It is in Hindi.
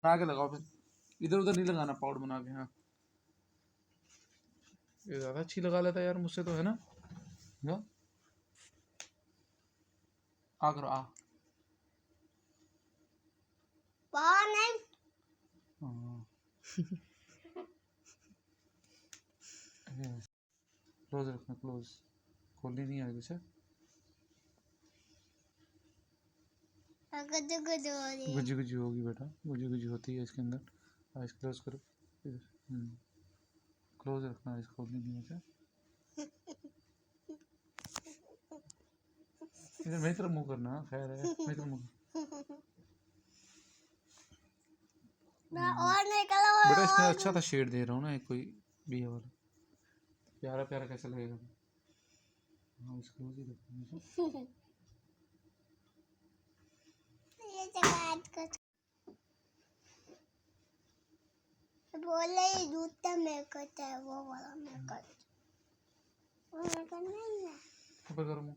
बना के लगाओ, फिर इधर उधर नहीं लगाना, पाउडर बना के। हाँ ये ज़्यादा अच्छी लगा लेता है यार मुझसे तो, है ना। जा आ करो आ। नहीं क्लोज रखना, क्लोज, खोलनी नहीं आएगी से। गुजी गुजी होगी बेटा, गुजी गुजी होती है इसके अंदर। आइस क्लोज करो, क्लोज रखना, आइस खोलनी नहीं है। इधर मेरी तरफ मुंह करना, खैर है मेरी तरफ मुंह। और निकलो बेटा इसमें अच्छा था शेड दे रहा हूँ ना, एक कोई भी है वाला, प्यारा प्यारा कैसा लगेगा। हाँ इसको क्लोज ही रखना। ये जगह कर बोले जूता मेकअप है, वो वाला मेकअप नहीं है। ऊपर करो मुंह।